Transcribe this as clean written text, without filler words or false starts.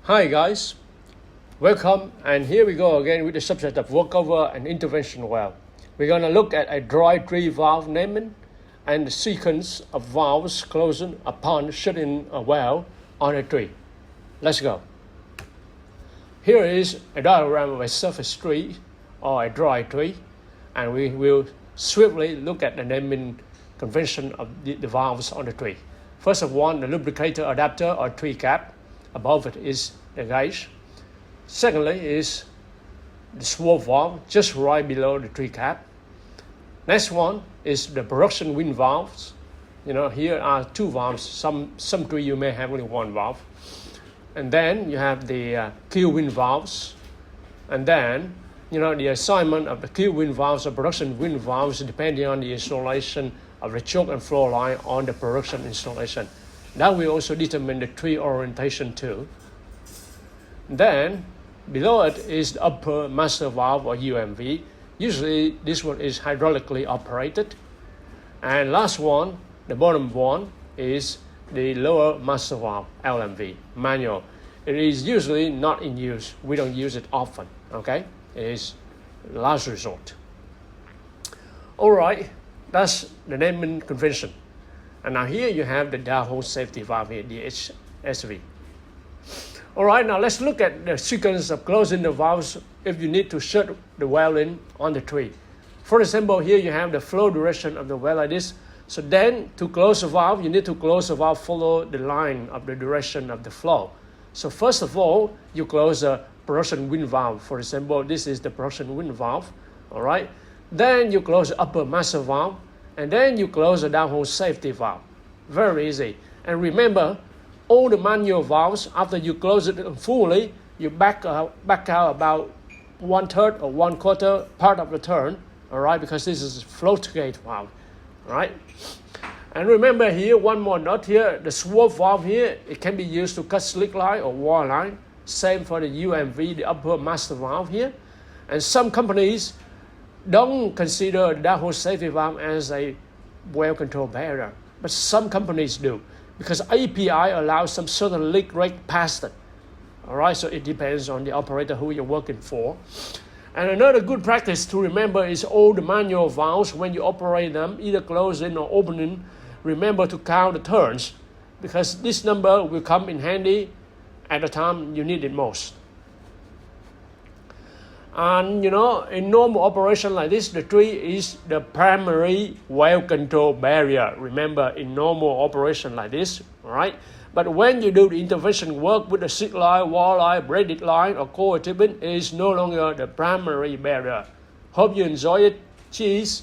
Hi guys, welcome, and here we go again with the subject of workover and intervention well. We're going to look at a dry tree valve naming and the sequence of valves closing upon shutting a well on a tree. Let's go. Here is a diagram of a surface tree or a dry tree, and we will swiftly look at the naming convention of the valves on the tree. First of all, the lubricator adapter or tree cap. Above it is the gauge. Secondly is the swab valve just right below the tree cap. Next one is the production wind valves. Here are two valves. Some tree you may have only one valve. And then you have the kill wind valves. And then, the assignment of the kill wind valves or production wind valves depending on the installation of the choke and flow line on the production installation. That will also determine the tree orientation too. Then, below it is the upper master valve or UMV. Usually, this one is hydraulically operated. And last one, the bottom one, is the lower master valve, LMV, manual. It is usually not in use. We don't use it often, okay? It is last resort. All right, that's the naming convention. And now here you have the downhole safety valve here, the HSV. All right, now let's look at the sequence of closing the valves if you need to shut the well in on the tree. For example, here you have the flow direction of the well like this. So then to close the valve, you need to close the valve, follow the line of the direction of the flow. So first of all, you close the production wind valve. For example, this is the production wind valve, all right? Then you close the upper master valve, and then you close the downhole safety valve. Very easy. And remember, all the manual valves, after you close it fully, you back out about 1/3 or 1/4 part of the turn, all right, because this is a float gate valve, all right? And remember here, one more note here, the swab valve here, it can be used to cut slick line or wall line. Same for the UMV, the upper master valve here. And some companies don't consider the downhole safety valve as a well control barrier, but some companies do, because API allows some certain leak rate past it. All right, so it depends on the operator who you're working for. And another good practice to remember is all the manual valves, when you operate them, either closing or opening, remember to count the turns, because this number will come in handy at the time you need it most. And in normal operation like this, the tree is the primary well control barrier. Remember, in normal operation like this, all right? But when you do the intervention work with the slick line, wall line, braided line, or coil tubing, it is no longer the primary barrier. Hope you enjoy it. Cheers.